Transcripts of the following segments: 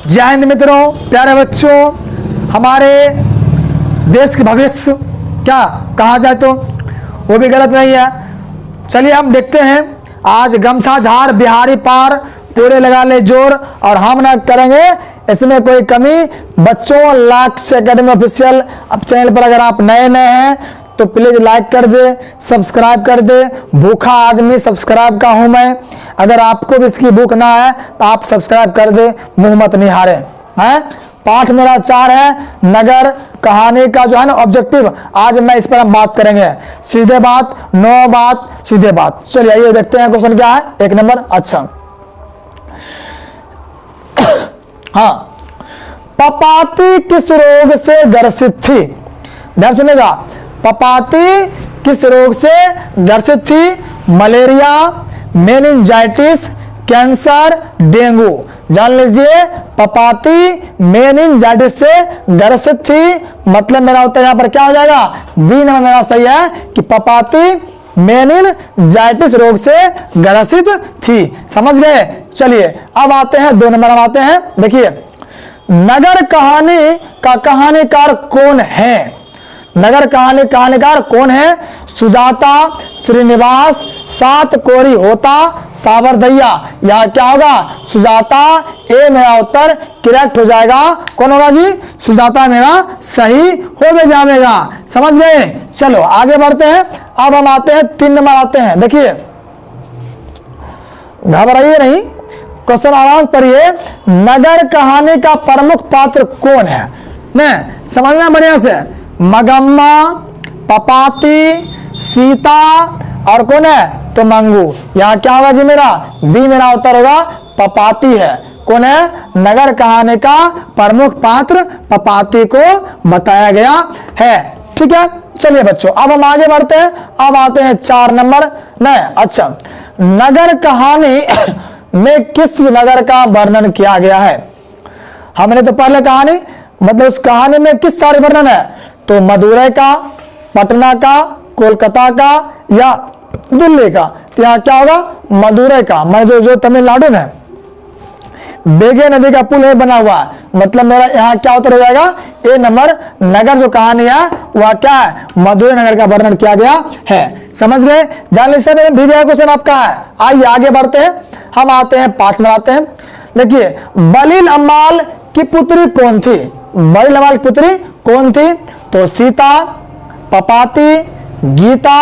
जय हिंद मित्रों, प्यारे बच्चों। हमारे देश के भविष्य क्या कहा जाए तो वो भी गलत नहीं है। चलिए हम देखते हैं। आज गमछा झाड़ बिहारी पार, पूरे लगा ले जोर, और हम ना करेंगे इसमें कोई कमी। बच्चों, लाक्स एकेडमी ऑफिशियल अब चैनल पर अगर आप नए हैं तो प्लीज लाइक कर दे, सब्सक्राइब कर दे। भूखा आदमी सब्सक्राइब का हूं मैं। अगर आपको भी इसकी भूख ना है तो आप सब्सक्राइब कर दे, मुंह मत निहारे हैं। पाठ मेरा 4 है, नगर कहानी का जो है ना ऑब्जेक्टिव। आज मैं इस पर हम बात करेंगे। सीधे बात, नो बात, सीधे बात। चलिए आइए देखते हैं क्वेश्चन क्या है। 1 नंबर। अच्छा हाँ, पपाती किस रोग से ग्रसित थी? ध्यान सुनेगा। पपाती किस रोग से ग्रसित थी? Malaria, meningitis, cancer, dengue. जान लीजिए, पपाती मेनिंजाइटिस से ग्रसित थी। मतलब मेरा उत्तर यहां पर क्या हो जाएगा? बी नंबर मेरा सही है कि पपाती मेनिंजाइटिस रोग से ग्रसित थी। समझ गए? चलिए अब आते हैं 2 नंबर। हम आते हैं, देखिए, नगर कहानी का कहानीकार कौन है? नगर कहानी कहानीकार कौन है? सुजाता, श्रीनिवास, सात कोरी होता, सावरदैया। यह क्या होगा? सुजाता। ए मेरा उत्तर करेक्ट हो जाएगा। कौन होगा जी? सुजाता मेरा सही हो गया जाएगा। समझ गए? चलो आगे बढ़ते हैं। अब हम आते हैं 3 नंबर आते हैं। देखिए, घबराइए नहीं, क्वेश्चन आराम पढ़िए। नगर कहानी का प्रमुख पात्र कौन है? नहीं समझना बढ़िया से। मगम्मा, पपाती, सीता और कौन है? तो मंगू। यहां क्या होगा जी? मेरा बी मेरा उत्तर होगा पपाती है। कौन है? नगर कहानी का प्रमुख पात्र पपाती को बताया गया है। ठीक है, चलिए बच्चों अब हम आगे बढ़ते हैं। अब आते हैं 4 नंबर। नहीं अच्छा, नगर कहानी में किस नगर का वर्णन किया गया है? हमने तो पहले कहानी मतलब उस कहानी में किस सारे वर्णन है? तो मदुरै का, पटना का, कोलकाता का या दिल्ली का। तो यहाँ क्या होगा? मदुरै का। मैं जो तमिलनाडु में बेगे नदी का पुल है बना हुआ है। मतलब मेरा यहाँ क्या उत्तर हो जाएगा? ए नंबर। नगर जो कहानी है वह क्या है? मदुरै नगर का वर्णन किया गया है। समझ गए? जान लीजिए मेरे भी गया क्वेश्चन आपका है। आइए आगे बढ़ते हैं। हम आते हैं 5 में आते हैं। देखिए, बलील अम्माल की पुत्री कौन थी? बलील अम्माल की पुत्री कौन थी? तो सीता, पपाती, गीता,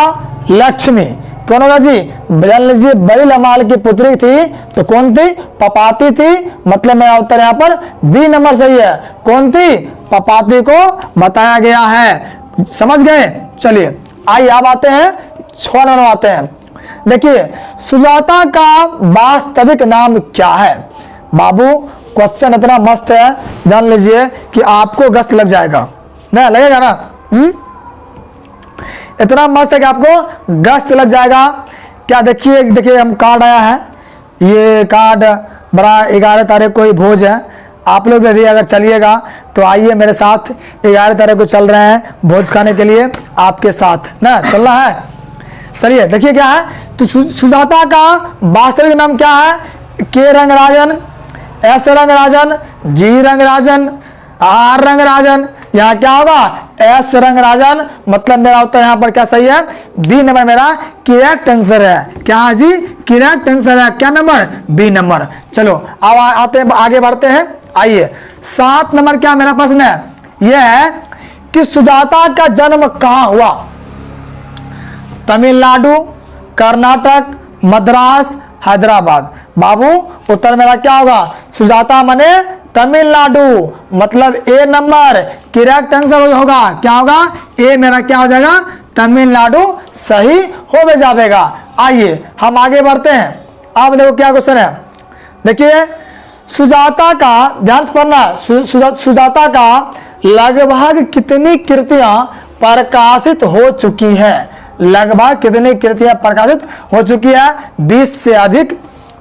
लक्ष्मी। कौन होगा जी? जान लीजिए, बलील अम्माल की पुत्री थी तो कौन थी? पपाती थी। मतलब मेरा उत्तर यहाँ पर बी नंबर सही है। कौन थी? पपाती को बताया गया है। समझ गए? चलिए आइए अब आते हैं 6 नंबर आते हैं। देखिए, सुजाता का वास्तविक नाम क्या है? बाबू क्वेश्चन इतना मस्त है, जान लीजिए कि आपको गस्त लग जाएगा। ना लगेगा ना? इतना मस्त है कि आपको गस्त लग जाएगा। क्या देखिए, देखिए हम कार्ड आया है। ये कार्ड बड़ा 11 तारीख को ही भोज है। आप लोग भी अगर चलिएगा तो आइए मेरे साथ। 11 तारीख को चल रहे हैं भोज खाने के लिए आपके साथ ना, चलना है। चलिए देखिए क्या है। तो सुजाता का वास्तविक नाम क्या है? K Rangarajan, S Rangarajan, G Rangarajan, R Rangarajan. यहाँ क्या होगा? एस रंगराजन। मतलब मेरा उत्तर यहाँ पर क्या सही है? बी नंबर मेरा करेक्ट आंसर है। क्या है जी? करेक्ट आंसर है। क्या नंबर? B number. चलो अब आते हैं, आगे बढ़ते हैं। आइए 7 नंबर क्या मेरा प्रश्न है? यह है कि सुजाता का जन्म कहाँ हुआ? तमिलनाडु, कर्नाटक, मद्रास, हैदराबाद। बाबू उत्तर मेरा क्या होगा? सुजाता माने तमिलनाडु। मतलब ए नंबर करेक्ट आंसर होगा। क्या होगा? ए मेरा क्या हो जाएगा? तमिलनाडु सही हो जाएगा। आइए हम आगे बढ़ते हैं। अब देखो क्या क्वेश्चन है। देखिए, सुजाता का ध्यान से पढ़ना। सुजाता का लगभग कितनी कृतियां प्रकाशित हो चुकी हैं? लगभग कितनी कृतियां प्रकाशित हो चुकी है? 20 से अधिक,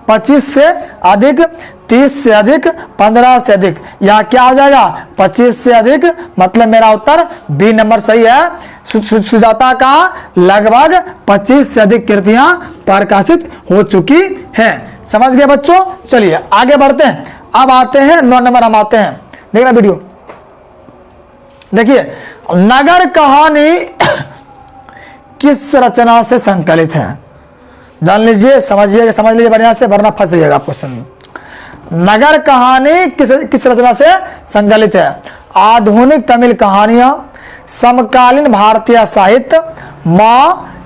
25 से अधिक, 30 से अधिक, 15 से अधिक। यहाँ क्या हो जाएगा? 25 से अधिक। मतलब मेरा उत्तर बी नंबर सही है। सुजाता का लगभग 25 से अधिक कृतियां प्रकाशित हो चुकी हैं। समझ गए बच्चों? चलिए आगे बढ़ते हैं। अब आते हैं 9 नंबर, हम आते हैं, देखना वीडियो। देखिए, नगर कहानी किस रचना से संकलित है? जान लीजिए, समझ लीजिए बढ़िया से, वरना फंस जाइएगा आप क्वेश्चन में। नगर कहानी किस रचना से संकलित है? आधुनिक तमिल कहानियां, समकालीन भारतीय साहित्य,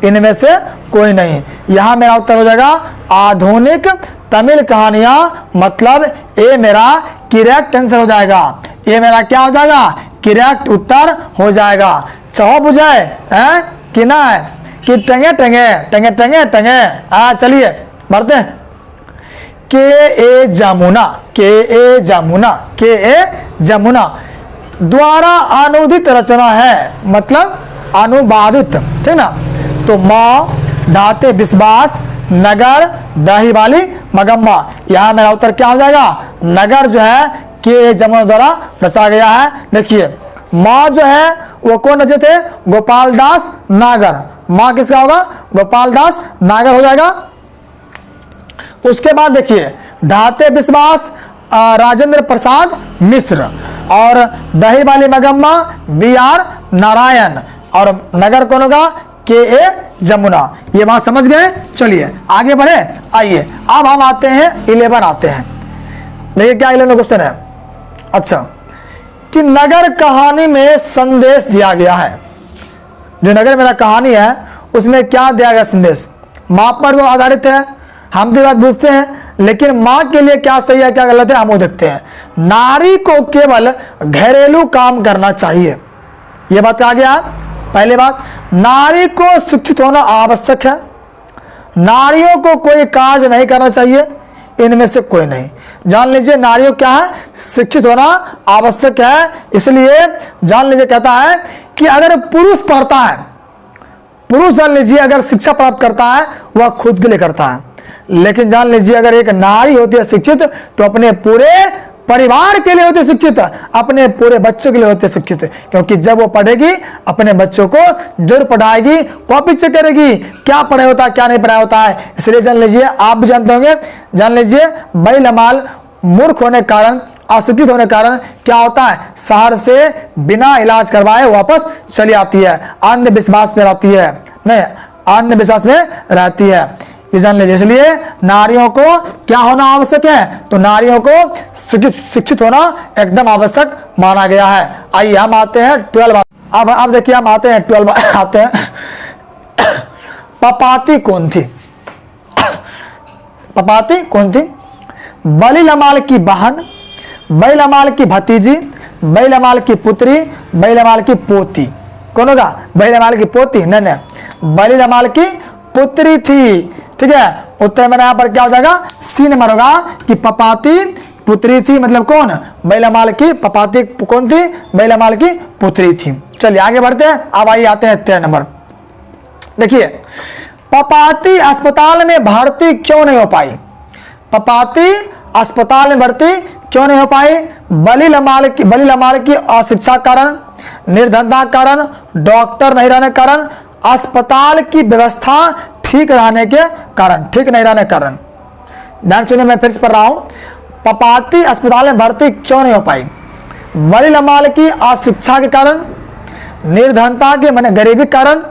इनमें से कोई नहीं। यहां मेरा उत्तर हो जाएगा आधुनिक तमिल कहानियां, मतलब ये मेरा करेक्ट आंसर हो जाएगा। ये मेरा क्या हो जाएगा? करेक्ट उत्तर हो जाएगा। चाहो बुझाए हैं कि ना है कि टंगे टंगे टंगे टंगे टंगे। हाँ चलिए बढ़ते हैं। के ए जमुना द्वारा अनुदित रचना है, मतलब अनुवादित, ठीक ना। तो माँ, ढाते विश्वास, नगर, दही वाली मगम्मा। यहाँ मेरा उत्तर क्या हो जाएगा? नगर जो है के जमुना द्वारा रचा गया है। देखिए, माँ जो है वो कौन रचे थे? गोपाल दास नागर। माँ किसका होगा? गोपाल दास नागर हो जाएगा। उसके बाद देखिए, ढाते विश्वास राजेंद्र प्रसाद मिश्र, और दही वाली मगम्मा BR नारायण, और नगर कौन होगा? के जमुना। ये बात समझ गए? चलिए आगे बढ़े। आइए अब हम आते हैं 11 आते हैं। देखिए क्या 11 क्वेश्चन है। अच्छा, कि नगर कहानी में संदेश दिया गया है। जो नगर मेरा कहानी है उसमें क्या दिया गया संदेश? माँ पर तो आधारित है, हम भी बात बुझते हैं, लेकिन माँ के लिए क्या सही है क्या गलत है हम वो देखते हैं। नारी को केवल घरेलू काम करना चाहिए, ये बात कहा गया। पहली बात, नारी को शिक्षित होना आवश्यक है। नारियों को कोई कार्य नहीं करना चाहिए, इनमें से कोई नहीं। जान लीजिए, नारियों क्या है? शिक्षित होना आवश्यक है। इसलिए जान लीजिए, कहता है कि अगर पुरुष पढ़ता है, पुरुष जान लीजिए अगर शिक्षा प्राप्त करता है वह खुद के लिए करता है, लेकिन जान लीजिए अगर एक नारी होती है शिक्षित तो अपने पूरे परिवार के लिए होती है शिक्षित, अपने पूरे बच्चों के लिए होती है शिक्षित। क्योंकि जब वो पढ़ेगी अपने बच्चों को जरूर पढ़ाएगी, कॉपी चेक करेगी क्या पढ़ाया होता है क्या नहीं पढ़ाया होता है। इसलिए जान लीजिए, आप भी जानते होंगे, जान लीजिए बैल-माल मूर्ख होने के कारण, अशिक्षित होने के कारण क्या होता है? शहर से बिना इलाज करवाए वापस चली आती है, अंधविश्वास में रहती है, नहीं अंधविश्वास में रहती है, ये जान लीजिए। इसलिए नारियों को क्या होना आवश्यक है? तो नारियों को शिक्षित होना एकदम आवश्यक माना गया है। आइए हम आते हैं 12। अब देखिए हम आते हैं 12 आते हैं। पपाती कौन थी? पपाती कौन थी? बलीलमाल की बहन, बैलमाल की भतीजी, बैलमाल की पुत्री, बैलमाल की पोती। कौन होगा? बैलमाल की पोती? नहीं, बलीलमाल की पुत्री थी, ठीक है। उत्तर में यहाँ पर क्या हो जाएगा? सी नंबर होगा कि पपाती पुत्री थी, मतलब कौन? बैलमाल की पपाती कौन थी? बैलमाल की पुत्री थी। चलिए आगे बढ़ते हैं। अब आइए आते हैं 13 नंबर। देखिए, पपाती अस्पताल में भर्ती क्यों नहीं हो पाई? पपाती अस्पताल में भर्ती क्यों नहीं हो पाई? बलीलमाल की अशिक्षा कारण, निर्धनता कारण, डॉक्टर नहीं रहने कारण, अस्पताल की व्यवस्था ठीक रहने के कारण, ठीक नहीं रहने कारण। ध्यान सुनिए, मैं फिर से पढ़ रहा हूं। पपाती अस्पताल में भर्ती क्यों नहीं हो पाई? बलीलमाल की अशिक्षा के कारण, निर्धनता के माने गरीबी कारण,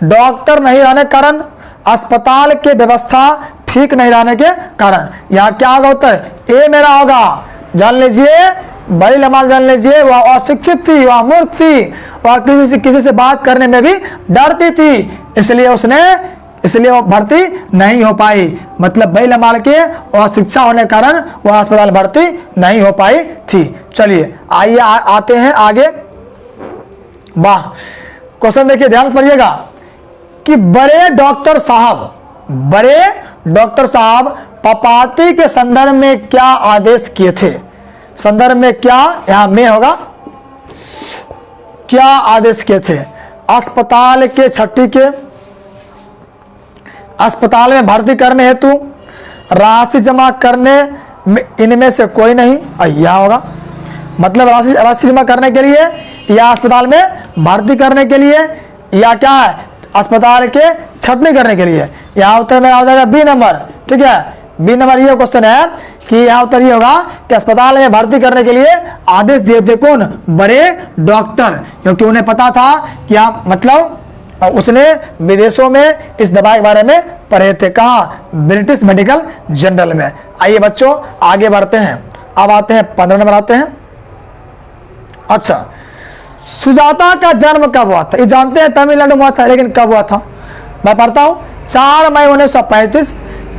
डॉक्टर नहीं रहने कारण, अस्पताल के व्यवस्था ठीक नहीं रहने के कारण। यहाँ क्या होगा उत्तर? ए मेरा होगा। जान लीजिए, बलीलमाल जान लीजिए वह अशिक्षित थी, वह मूर्ख थी, वह किसी से बात करने में भी डरती थी, इसलिए वो भर्ती नहीं हो पाई। मतलब बलीलमाल के अशिक्षा होने के कारण वह अस्पताल भर्ती नहीं हो पाई थी। चलिए आइए आते हैं आगे। वाह, क्वेश्चन देखिए, ध्यान पढ़िएगा कि बड़े डॉक्टर साहब पपाती के संदर्भ में क्या आदेश किए थे? संदर्भ में क्या, यहां में होगा, क्या आदेश किए थे? अस्पताल के छठी के अस्पताल में भर्ती करने हेतु राशि जमा करने इनमें से कोई नहीं। यह होगा, मतलब राशि जमा करने के लिए, या अस्पताल में भर्ती करने के लिए, या क्या है? अस्पताल के छटनी करने के लिए। यहाँ उत्तर में आ जाएगा बी नंबर, ठीक है। बी नंबर ये क्वेश्चन है कि यहाँ उत्तर ये होगा कि अस्पताल में भर्ती करने के लिए आदेश दिए थे कौन? बड़े डॉक्टर, क्योंकि उन्हें पता था कि आप मतलब उसने विदेशों में इस दवा के बारे में पढ़े थे। कहाँ? ब्रिटिश मेडिकल जर्नल में। आइए बच्चों आगे बढ़ते हैं। अब आते हैं 15 नंबर आते हैं। अच्छा, सुजाता का जन्म कब हुआ था? ये जानते हैं तमिलनाडु में हुआ था, लेकिन कब हुआ था? मैं पढ़ता हूँ। 4 मई 1935,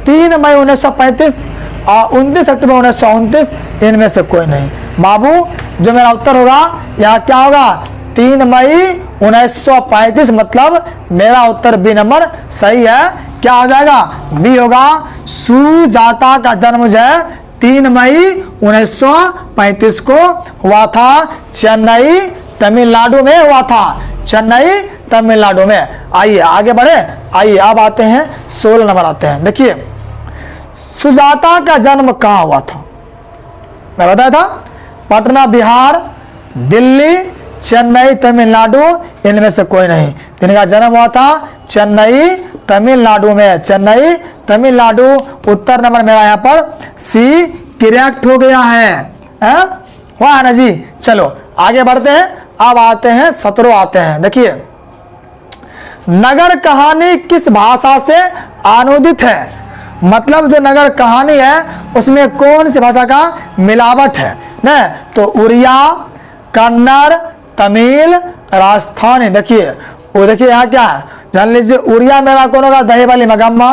3 मई 1935 और 29 अक्टूबर 1929, इनमें से कोई नहीं। बाबू जो मेरा उत्तर होगा यहाँ क्या होगा? 3 मई 1935, मतलब मेरा उत्तर बी नंबर सही है। क्या हो जाएगा? बी होगा। सुजाता का जन्म जो है 3 मई 1935 को हुआ था। चेन्नई तमिलनाडु में हुआ था। चेन्नई तमिलनाडु में। आइए आगे बढ़े। आइए अब आते हैं 16 नंबर आते हैं। देखिए सुजाता का जन्म कहाँ हुआ था? मैं बताया था पटना बिहार, दिल्ली, चेन्नई तमिलनाडु, इनमें से कोई नहीं। इनका जन्म हुआ था चेन्नई तमिलनाडु में। चेन्नई तमिलनाडु। उत्तर नंबर मेरा यहाँ पर सी करेक्ट हो गया है। हुआ है ना जी। चलो आगे बढ़ते हैं। अब आते हैं 17 आते हैं। देखिए नगर कहानी किस भाषा से अनुदित है? मतलब जो नगर कहानी है उसमें कौन सी भाषा का मिलावट है ना? तो उड़िया, कन्नड़, तमिल, राजस्थानी। देखिए वो देखिए यहाँ क्या है जान लीजिए। उड़िया मेरा कौन होगा? दही वाली मगम्मा।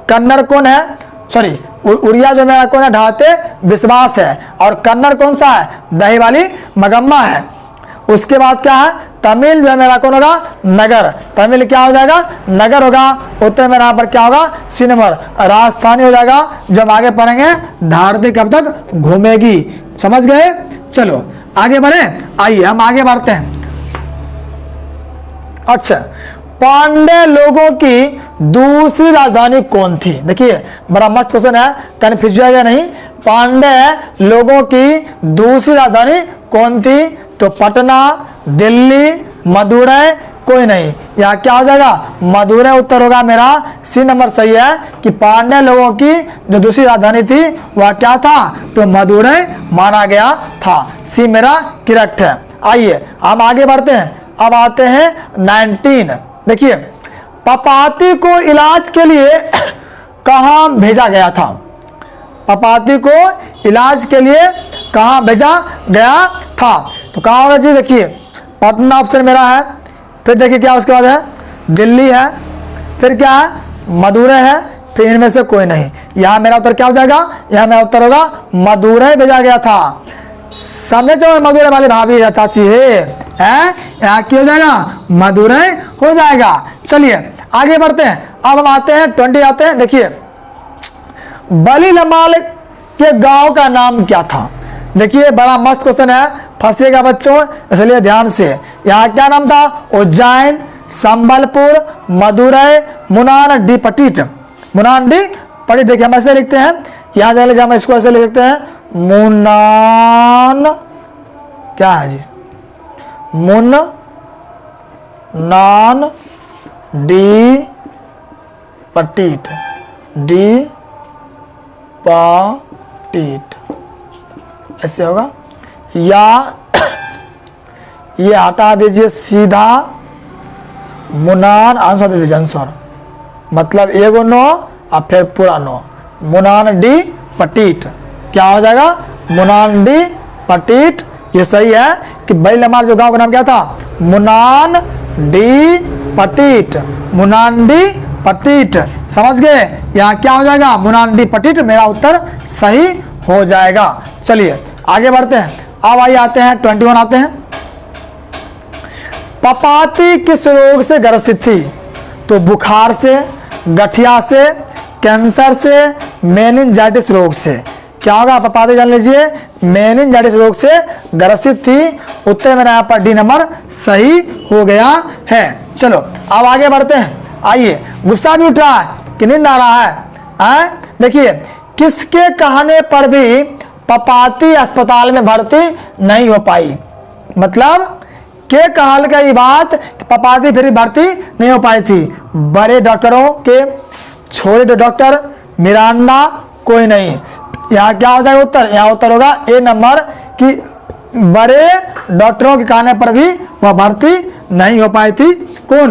कन्नड़ कौन है? सॉरी उड़िया जो मेरा कौन है? ढाते विश्वास है। और कन्नड़ कौन सा है? दही वाली मगम्मा है। उसके बाद क्या है? तमिल जो है मेरा कौन होगा? नगर। तमिल क्या हो जाएगा? नगर होगा। उत्तर मेरा यहाँ पर क्या होगा? सी नंबर राजस्थानी हो जाएगा। जब आगे पढ़ेंगे धरती कब तक घूमेगी। समझ गए? चलो आगे बढ़े। आइए हम आगे बढ़ते हैं। अच्छा, पांड्य लोगों की दूसरी राजधानी कौन थी? देखिए बड़ा मस्त क्वेश्चन है, कन्फ्यूज जाएगा नहीं। पांड्य लोगों की दूसरी राजधानी कौन थी? तो पटना, दिल्ली, मदुरै, कोई नहीं। यहाँ क्या हो जाएगा? मदुरै उत्तर होगा मेरा। सी नंबर सही है कि पांड्य लोगों की जो दूसरी राजधानी थी वह क्या था? तो मदुरै माना गया था। सी मेरा करेक्ट है। आइए हम आगे बढ़ते हैं। अब आते हैं 19। देखिए पपाती को इलाज के लिए कहाँ भेजा गया था? पपाती को इलाज के लिए कहाँ भेजा गया था? तो कहाँ होगा जी? देखिए पटना ऑप्शन मेरा है। फिर देखिए क्या उसके बाद है? दिल्ली है। फिर क्या है? मदुरै है। फिर इनमें से कोई नहीं। यहाँ मेरा उत्तर क्या हो जाएगा? यहाँ मेरा उत्तर होगा मदुरै भेजा गया था। समझे? चलो मदुरै वाली भाभी है, चाची है। यहाँ क्या हो जाएगा? मदुरै हो जाएगा। चलिए आगे बढ़ते हैं। अब हम आते हैं 20 आते हैं। देखिए बलीलमाल के गांव का नाम क्या था? देखिए बड़ा मस्त क्वेश्चन है, फंसेगा बच्चों, इसलिए ध्यान से। यहाँ क्या नाम था? उज्जैन, संबलपुर, मदुरै, मुनानडी पटीट। मुनानडी पटीट। देखिए हम ऐसे लिखते हैं। यहाँ जाने हम इसको ऐसे लिखते हैं मुनान, क्या है जी? मुन नान डी पटीट। डी पाटीट ऐसे होगा। या ये हटा दीजिए सीधा मुनान आंसर दे दीजिए। आंसर मतलब एगो नो और फिर पूरा नो। मुनान डी पटीट क्या हो जाएगा? मुनान डी पटीट। ये सही है कि बलीलमाल जो गांव का नाम क्या था? मुनान डी पटीट। मुनान डी पटीट। समझ गए? यहाँ क्या हो जाएगा? मुनान डी पटीट मेरा उत्तर सही हो जाएगा। चलिए आगे बढ़ते हैं। अब आइए आते हैं 21 आते हैं। पपाती किस रोग से ग्रसित थी? तो बुखार से, गठिया से, कैंसर से, मेनिंजाइटिस रोग से। क्या होगा? पपाती जान लीजिए मेनिंजाइटिस रोग से ग्रसित थी। उत्तर मेरा यहाँ पर डी नंबर सही हो गया है। चलो अब आगे बढ़ते हैं। आइए गुस्सा भी उठ रहा है कि नींद आ रहा है? देखिए किसके कहने पर भी पपाती अस्पताल में भर्ती नहीं हो पाई? मतलब के कहल का ये बात कि पपाती फिर भर्ती नहीं हो पाई थी? बड़े डॉक्टरों के, छोटे डॉक्टर, मिरांडा, कोई नहीं। यहाँ क्या हो जाएगा उत्तर, यहाँ उत्तर होगा ए नंबर कि बड़े डॉक्टरों के कहने पर भी वह भर्ती नहीं हो पाई थी। कौन?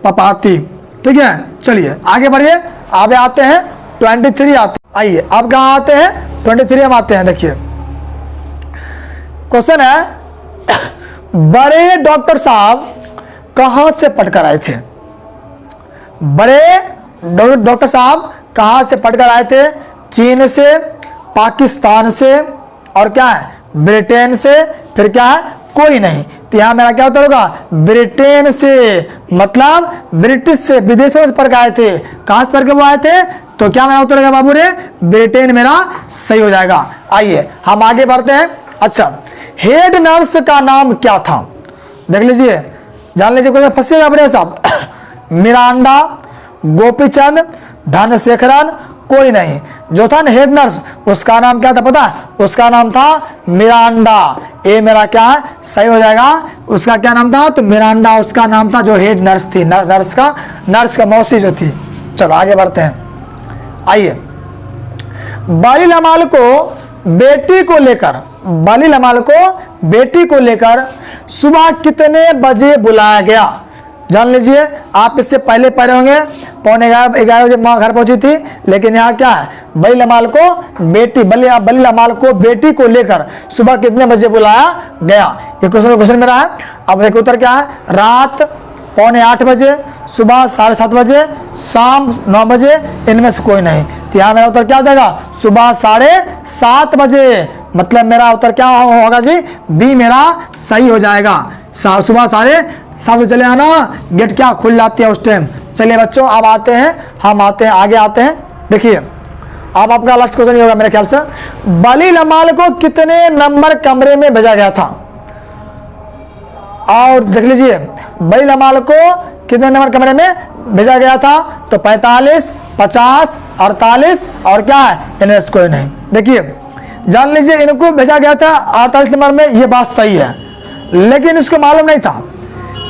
पपाती। ठीक है, चलिए आगे बढ़िए। आगे आते हैं 23 आते, आइए अब कहाँ आते हैं 23 हम आते हैं। देखिए क्वेश्चन है बड़े डॉक्टर साहब कहाँ से पढ़कर आए थे? बड़े डॉक्टर साहब कहाँ से पढ़कर आए थे? चीन से, पाकिस्तान से और क्या है ब्रिटेन से, फिर क्या है कोई नहीं। तो यहाँ मेरा क्या उत्तर होगा? ब्रिटेन से, मतलब ब्रिटिश से, विदेशों से पढ़ के आए थे। कहाँ से पढ़ के वो आए थे? तो क्या मेरा उत्तर होगा बाबू रे? ब्रिटेन मेरा सही हो जाएगा। आइए हम आगे बढ़ते हैं। अच्छा, हेड नर्स का नाम क्या था? देख लीजिए, जान लीजिए, कोई फंसेगा बड़े साहब। मिरांडा, गोपीचंद, धनशेखरन, कोई नहीं। जो था ना हेड नर्स, उसका नाम क्या था पता है? उसका नाम था मिरांडा। ये मेरा क्या है सही हो जाएगा। उसका क्या नाम था? तो मिरांडा उसका नाम था, जो हेड नर्स थी, नर्स का मौसी जो थी। चलो आगे बढ़ते हैं। आइए, बालिल अमाल को बेटी को लेकर सुबह कितने बजे बुलाया गया? जान लीजिए, आप इससे पहले पढ़े होंगे, 11:15 बजे माँ घर पहुंची थी। लेकिन यहाँ क्या है, बलिल अमाल को बेटी को लेकर सुबह कितने बजे बुलाया गया? ये क्वेश्चन मेरा है। अब देखो उत्तर क्या है? रात 7:45 बजे, सुबह 7:30 बजे, शाम 9 बजे, इनमें से कोई नहीं। तो यहाँ मेरा उत्तर क्या हो जाएगा? सुबह 7:30 बजे। मतलब मेरा उत्तर क्या होगा जी? बी मेरा सही हो जाएगा। सुबह 7:30 बजे चले आना, गेट क्या खुल जाती है उस टाइम। चलिए बच्चों, अब आते हैं, आगे आते हैं। देखिए अब आपका लास्ट क्वेश्चन होगा मेरे ख्याल से, बलिल अमाल को कितने नंबर कमरे में भेजा गया था? और देख लीजिए, बलिल अमाल को कितने नंबर कमरे में भेजा गया था? तो 45, 50, 48 और क्या है इनमें से कोई नहीं। देखिए जान लीजिए, इनको भेजा गया था 48 नंबर में, ये बात सही है, लेकिन इसको मालूम नहीं था।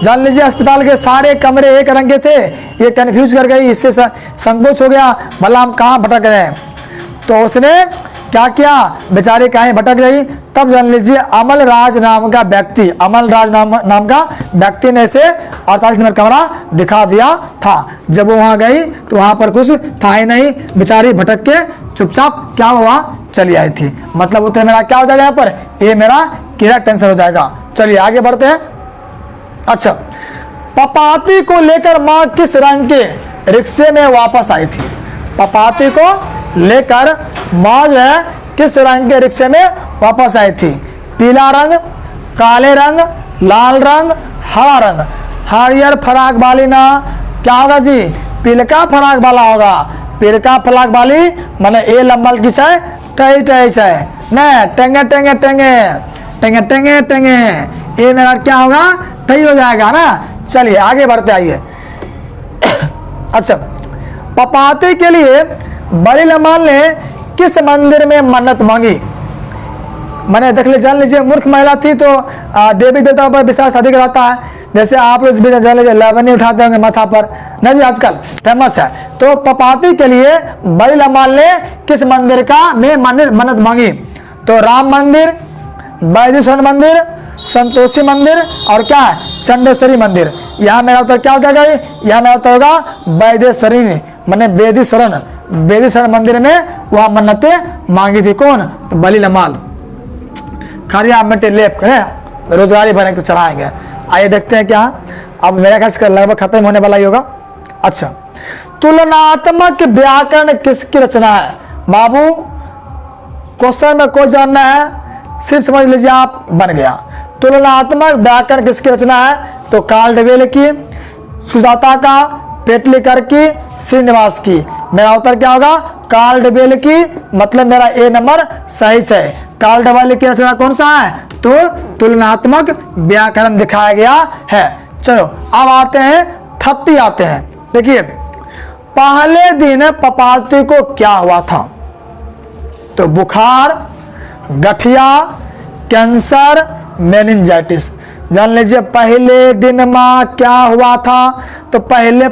जान लीजिए, अस्पताल के सारे कमरे एक रंग के थे, ये कंफ्यूज कर गई, इससे संकोच हो गया, भला हम कहाँ भटक रहे हैं। तो उसने क्या किया, बेचारी कहीं भटक गई। तब जान लीजिए अमल राज नाम का व्यक्ति ने इसे 48 नंबर कमरा दिखा दिया था। जब वो वहाँ गई तो वहाँ पर कुछ था ही नहीं, बेचारी भटक के चुपचाप क्या हुआ चली आई थी। मतलब उत्तर मेरा क्या हो जाएगा यहाँ पर? ये मेरा करेक्ट आंसर हो जाएगा। चलिए आगे बढ़ते हैं। अच्छा, पपाती को लेकर माँ किस रंग के रिक्शे में वापस आई थी? पपाती को लेकर माँ जो है किस रंग के रिक्शे में वापस आई थी? पीला रंग, काले रंग, लाल रंग, हरा रंग। हरियर फराक वाली ना क्या होगा जी? पिलका फराक वाला होगा। पिलका फराक वाली माने ए लंबल की चाय टई चाय न टेंगे टेंगे टेंगे टेंगे टेंगे टेंगे, ये मेरा क्या होगा? सही हो जाएगा ना। चलिए आगे बढ़ते आइए। अच्छा, पपाती के लिए बलिल अमाल ने किस मंदिर में मन्नत मांगी? मैंने देख लीजिए, जान लीजिए, मूर्ख महिला थी तो देवी देवताओं पर विश्वास अधिक रहता है। जैसे आप लोग जान लीजिए लवनी उठाते होंगे माथा पर, नहीं जी आजकल फेमस है। तो पपाती के लिए बलिल अमाल ने किस मंदिर में मन्नत मांगी? तो राम मंदिर, वैदेश्वर मंदिर, संतोषी मंदिर और क्या है चंडेश्वरी मंदिर। यहाँ मेरा उत्तर क्या हो जाएगा? यहाँ मेरा उत्तर होगा वैदेश्वरी, मैंने वेदीशरण मंदिर में वह मन्नतें मांगी थी। कौन? तो बलिल अमाल। खरिया मिट्टी लेप कर रोजगारी बने को चलाएंगे। आइए देखते हैं क्या। अब मेरा ख्याल लगभग खत्म होने वाला ही होगा। अच्छा, तुलनात्मक व्याकरण किसकी रचना है? बाबू क्वेश्चन में कोई जानना है सिर्फ समझ लीजिए, आप बन गया। तुलनात्मक व्याकरण किसकी रचना है? तो काल्डवेल की, सुजाता का, पेटलीकर की, श्रीनिवास की। मेरा उत्तर क्या होगा? काल्डवेल की। मतलब मेरा ए नंबर सही है। काल्डवेल की रचना कौन सा है? तो तुलनात्मक व्याकरण दिखाया गया है। चलो अब आते हैं 30 आते हैं। देखिए, पहले दिन पपाती को क्या हुआ था? तो बुखार, गठिया, कैंसर, मेनिंजाइटिस। जान लीजिए, पहले दिन माँ क्या हुआ था? तो पहले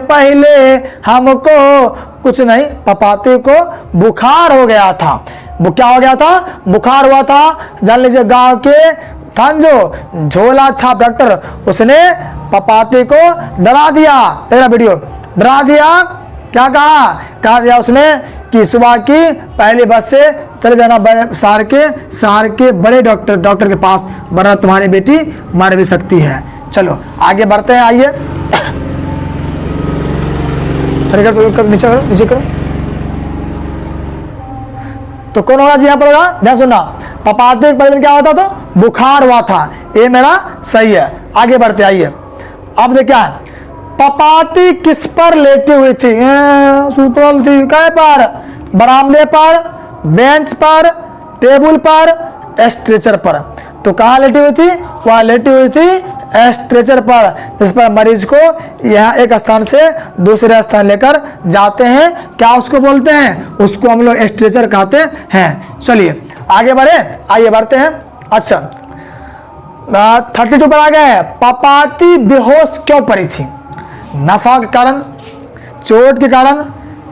हमको कुछ नहीं, पपाती को बुखार हो गया था। वो क्या हो गया था, बुखार हुआ था। जान लीजिए गांव के था जो झोला छाप डॉक्टर, उसने पपाती को डरा दिया। तेरा वीडियो डरा दिया, क्या कहा दिया उसने कि सुबह की पहली बस से चले जाना शहर के बड़े डॉक्टर के पास, वरना तुम्हारी बेटी मर भी सकती है। चलो आगे बढ़ते हैं, आइए नीचे करो। तो कौन होगा जी यहाँ पर होगा, ध्यान सुनना। पपाती के पहले क्या होता, तो बुखार हुआ था, ये मेरा सही है। आगे बढ़ते आइए। अब देखिए पपाती किस पर लेटी हुई थी, सुतल थी, काय पर, बरामदे पर, बेंच पर, टेबल पर, स्ट्रेचर पर। तो कहाँ लेटी हुई थी, वहाँ लेटी हुई थी स्ट्रेचर पर, जिस पर मरीज को यहाँ एक स्थान से दूसरे स्थान लेकर जाते हैं। क्या उसको बोलते हैं, उसको हम लोग स्ट्रेचर कहते हैं। चलिए आगे बढ़े, आइए बढ़ते हैं। अच्छा 32 पर आ गए। पपाती बेहोश क्यों पड़ी थी, नशा के कारण, चोट के कारण,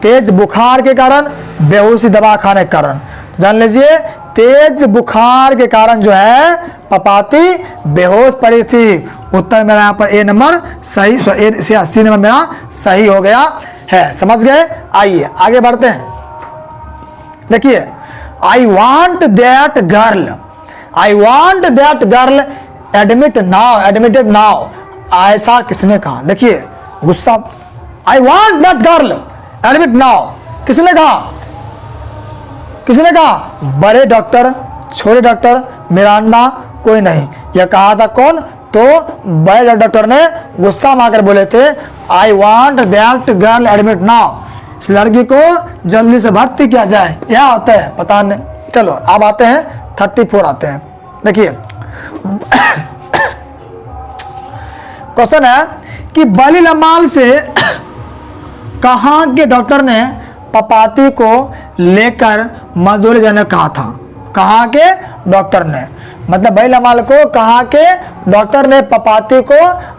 तेज बुखार के कारण, बेहोशी दवा खाने के कारण। जान लीजिए तेज बुखार के कारण जो है पपाती बेहोश पड़ी थी। उत्तर मेरा यहाँ पर ए नंबर सही, सी नंबर मेरा सही हो गया है। समझ गए, आइए आगे बढ़ते हैं। देखिए I want that girl admitted now, ऐसा किसने कहा। देखिए गुस्सा, I want that girl admit now, किसने कहा, बड़े डॉक्टर, छोटे डॉक्टर, मिरांडा, कोई नहीं। यह कहा था कौन, तो बड़े डॉक्टर ने गुस्सा मारकर बोले थे I want that girl admit now, इस लड़की को जल्दी से भर्ती किया जाए। क्या होता है पता नहीं। चलो अब आते हैं 34 आते हैं। देखिए क्वेश्चन है कि बलीलमाल से कहाँ के डॉक्टर ने पपाती को लेकर मदुरै जाने कहा था। कहाँ के डॉक्टर ने, मतलब बलीलमाल को कहाँ के डॉक्टर ने पपाती को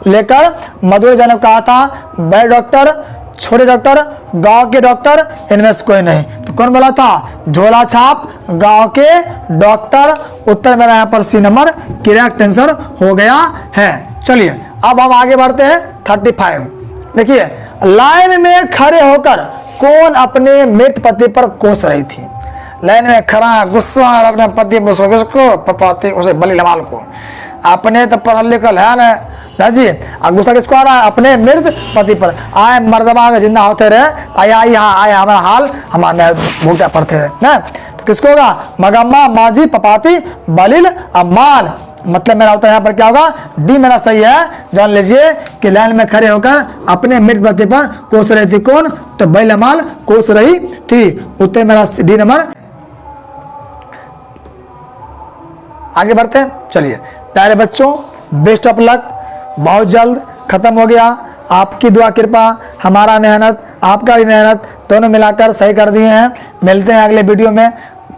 लेकर मदुरै जाने को कहा था। बड़े डॉक्टर, छोटे डॉक्टर, गांव के डॉक्टर, इनमें से कोई नहीं। तो कौन बोला था, झोला छाप गांव के डॉक्टर। उत्तर मेरा यहाँ पर सी नंबर करेक्ट आंसर हो गया है। चलिए अब हम आगे बढ़ते हैं 35। देखिए लाइन में खड़े होकर कौन अपने मृत पति पर कोस रही थी। लाइन में खड़ा गुस्सा अपने पति को पपाती उसे बलीलमाल को, अपने तो पढ़ल लिखल है ना जी, गुस्सा किसको आ रहा है, अपने मृत पति पर। आए मर्दबा के जिंदा होते रहे, आया हमारा हाल हमारे भुगता पड़ते हैं ना। तो किसको होगा, मगम्मा, माझी, पपाती, बलीलमाल। मतलब मेरा होता है यहाँ पर क्या होगा, डी मेरा सही है। जान लीजिए कि लाइन में खड़े होकर अपने मृत पति पर कोस रही थी कौन, तो बलीलमाल कोस रही थी। उत्तर मेरा डी नंबर। आगे बढ़ते हैं। चलिए प्यारे बच्चों, बेस्ट ऑफ लक। बहुत जल्द खत्म हो गया। आपकी दुआ कृपा, हमारा मेहनत, आपका भी मेहनत, दोनों मिलाकर सही कर दिए हैं। मिलते हैं अगले वीडियो में।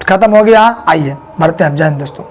खत्म हो गया, आइए बढ़ते हैं। जय हिंद दोस्तों।